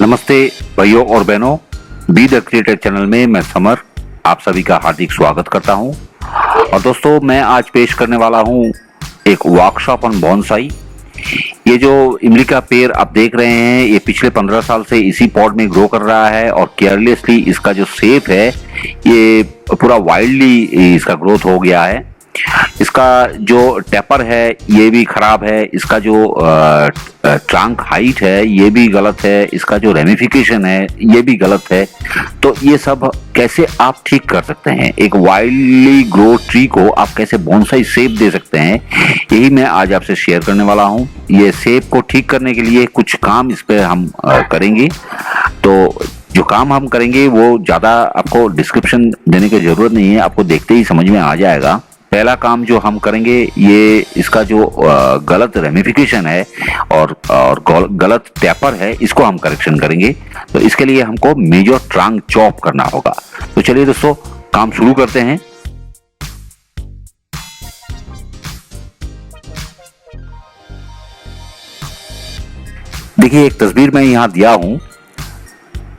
नमस्ते भाइयों और बहनों, बी द क्रिएटर चैनल में मैं समर आप सभी का हार्दिक स्वागत करता हूं। और दोस्तों, मैं आज पेश करने वाला हूं एक वर्कशॉप ऑन बॉन्साई। ये जो इमली का पेड़ आप देख रहे हैं, ये पिछले 15 साल से इसी पॉट में ग्रो कर रहा है और केयरलेसली इसका जो शेप है ये पूरा वाइल्डली इसका ग्रोथ हो गया है। इसका जो टेपर है ये भी खराब है, इसका जो ट्रंक हाइट है ये भी गलत है, इसका जो रेमिफिकेशन है ये भी गलत है। तो ये सब कैसे आप ठीक कर सकते हैं, एक वाइल्डली ग्रो ट्री को आप कैसे बोनसाई शेप दे सकते हैं, यही मैं आज आपसे शेयर करने वाला हूं। ये शेप को ठीक करने के लिए कुछ काम इस पे हम करेंगे। तो जो काम हम करेंगे वो ज्यादा आपको डिस्क्रिप्शन देने की जरूरत नहीं है, आपको देखते ही समझ में आ जाएगा। पहला काम जो हम करेंगे ये इसका जो गलत रेमिफिकेशन है और गलत टैपर है इसको हम करेक्शन करेंगे। तो इसके लिए हमको मेजर ट्रंक चॉप करना होगा। तो चलिए दोस्तों, काम शुरू करते हैं। देखिए, एक तस्वीर मैं यहां दिया हूं,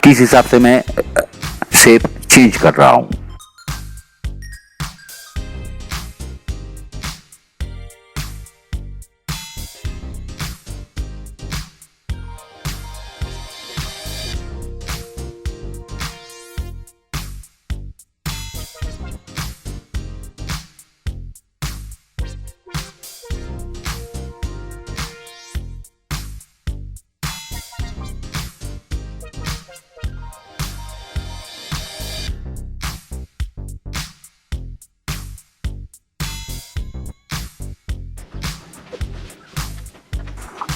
किस हिसाब से मैं शेप चेंज कर रहा हूं।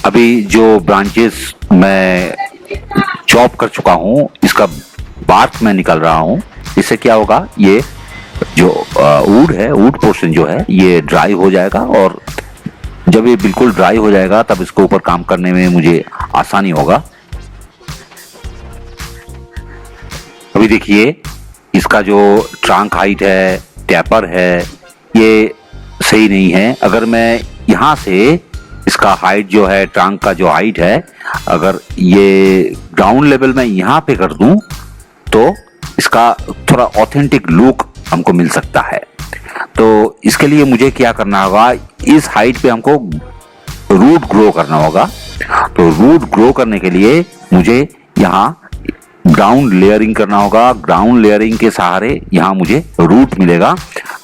अभी जो ब्रांचेस मैं चॉप कर चुका हूं, इसका बार्क मैं निकाल रहा हूं। इससे क्या होगा, ये जो वुड है, वुड पोर्शन जो है ये ड्राई हो जाएगा और जब ये बिल्कुल ड्राई हो जाएगा तब इसके ऊपर काम करने में मुझे आसानी होगा। अभी देखिए, इसका जो ट्रंक हाइट है, टैपर है, ये सही नहीं है। अगर मैं यहाँ से इसका हाइट जो है, ट्रंक का जो हाइट है, अगर ये ग्राउंड लेवल में यहाँ पे कर दूं तो इसका थोड़ा ऑथेंटिक लुक हमको मिल सकता है। तो इसके लिए मुझे क्या करना होगा, इस हाइट पे हमको रूट ग्रो करना होगा। तो रूट ग्रो करने के लिए मुझे यहाँ ग्राउंड लेयरिंग करना होगा। ग्राउंड लेयरिंग के सहारे यहाँ मुझे रूट मिलेगा,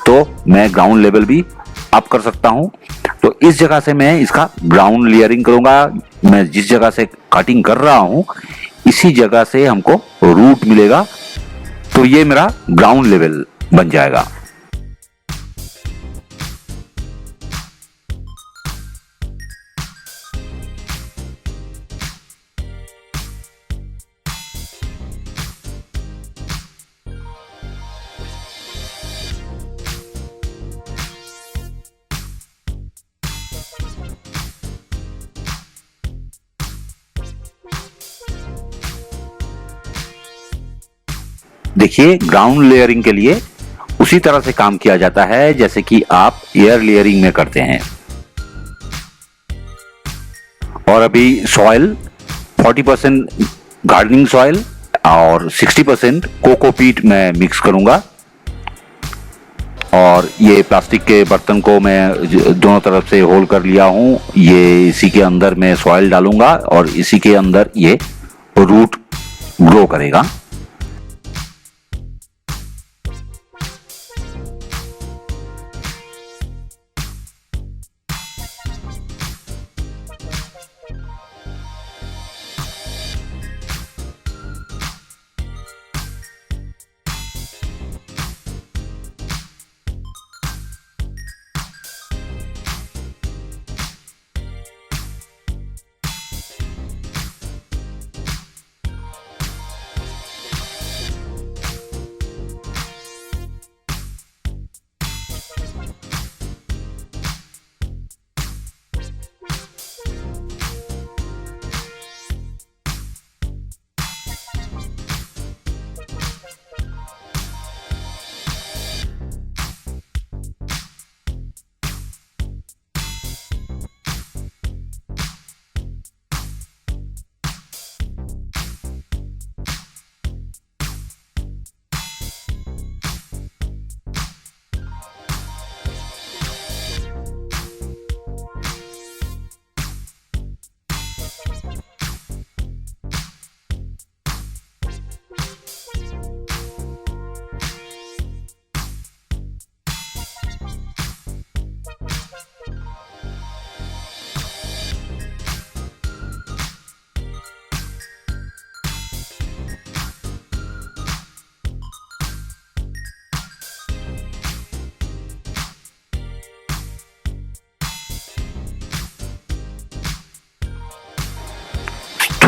तो मैं ग्राउंड लेवल भी अप कर सकता हूं। तो इस जगह से मैं इसका ग्राउंड लेयरिंग करूंगा। मैं जिस जगह से कटिंग कर रहा हूं इसी जगह से हमको रूट मिलेगा, तो ये मेरा ग्राउंड लेवल बन जाएगा। देखिए, ग्राउंड लेयरिंग के लिए उसी तरह से काम किया जाता है जैसे कि आप एयर लेयरिंग में करते हैं। और अभी सॉइल 40% गार्डनिंग सॉइल और 60% कोकोपीट मैं मिक्स करूंगा। और ये प्लास्टिक के बर्तन को मैं दोनों तरफ से होल कर लिया हूं। ये इसी के अंदर मैं सॉइल डालूंगा और इसी के अंदर ये रूट ग्रो करेगा।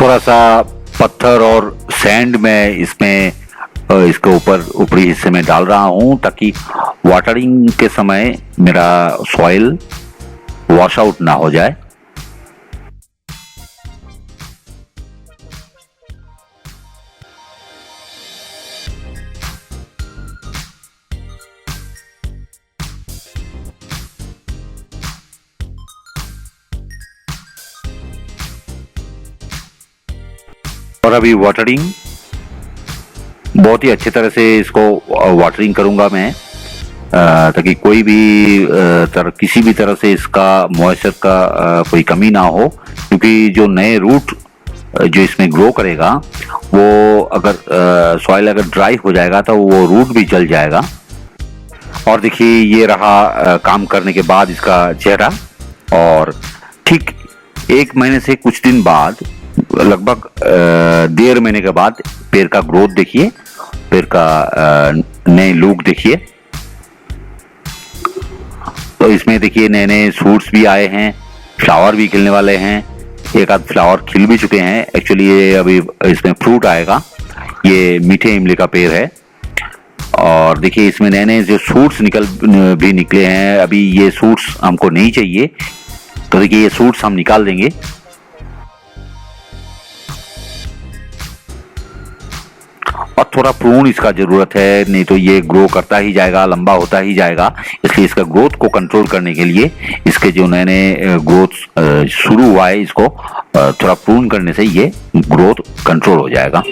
थोड़ा सा पत्थर और सैंड मैं इसमें इसके ऊपर ऊपरी हिस्से में डाल रहा हूं ताकि वाटरिंग के समय मेरा सॉइल वॉश आउट ना हो जाए। और अभी वाटरिंग बहुत ही अच्छी तरह से इसको वाटरिंग करूंगा मैं ताकि कोई भी किसी भी तरह से इसका मॉइस्चर का कोई कमी ना हो, क्योंकि जो नए रूट जो इसमें ग्रो करेगा वो अगर सॉइल अगर ड्राई हो जाएगा तो वो रूट भी जल जाएगा। और देखिए ये रहा काम करने के बाद इसका चेहरा। और ठीक 1 महीने से कुछ दिन बाद, लगभग 1.5 महीने के बाद पेड़ का ग्रोथ देखिए, पेड़ का नए लुक देखिए। तो इसमें देखिए नए नए सूट्स भी आए हैं, फ्लावर भी खिलने वाले हैं, एक आध फ्लावर खिल भी चुके हैं। एक्चुअली ये अभी इसमें फ्रूट आएगा। ये मीठे इमली का पेड़ है और देखिए इसमें नए नए जो सूट्स भी निकले हैं। अभी ये सूट्स हमको नहीं चाहिए, तो देखिए ये सूट्स हम निकाल देंगे। और थोड़ा प्रून इसका जरूरत है, नहीं तो ये ग्रो करता ही जाएगा, लंबा होता ही जाएगा। इसलिए इसका ग्रोथ को कंट्रोल करने के लिए इसके जो नए नए ग्रोथ शुरू हुआ है, इसको थोड़ा प्रून करने से ये ग्रोथ कंट्रोल हो जाएगा।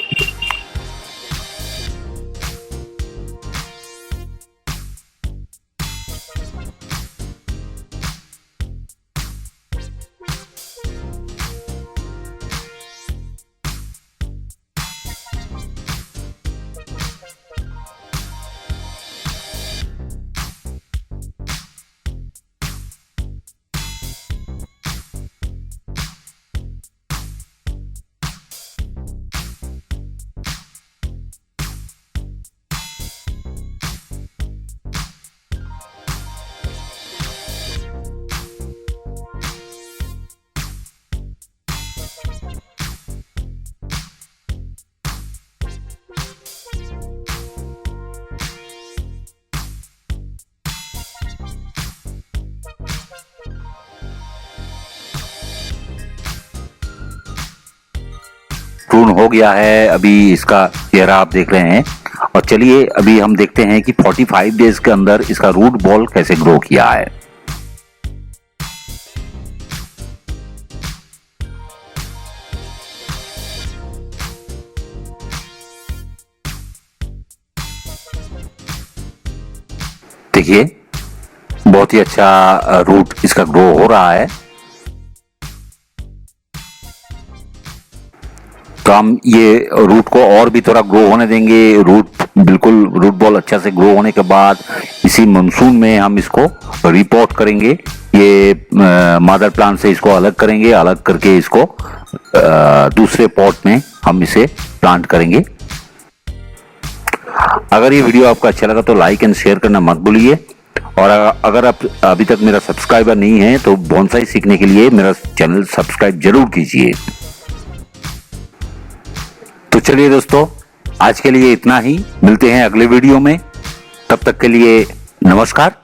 प्रून हो गया है, अभी इसका चेहरा आप देख रहे हैं। और चलिए अभी हम देखते हैं कि 45 डेज के अंदर इसका रूट बॉल कैसे ग्रो किया है। देखिए बहुत ही अच्छा रूट इसका ग्रो हो रहा है। तो हम ये रूट को और भी थोड़ा ग्रो होने देंगे। रूट बॉल अच्छा से ग्रो होने के बाद इसी मानसून में हम इसको रिपोर्ट करेंगे। ये मदर प्लांट से इसको अलग करेंगे, अलग करके इसको दूसरे पॉट में हम इसे प्लांट करेंगे। अगर ये वीडियो आपको अच्छा लगा तो लाइक एंड शेयर करना मत भूलिए। और अगर आप अभी तक मेरा सब्सक्राइबर नहीं है तो बोनसाई सीखने के लिए मेरा चैनल सब्सक्राइब जरूर कीजिए। तो चलिए दोस्तों, आज के लिए इतना ही। मिलते हैं अगले वीडियो में, तब तक के लिए नमस्कार।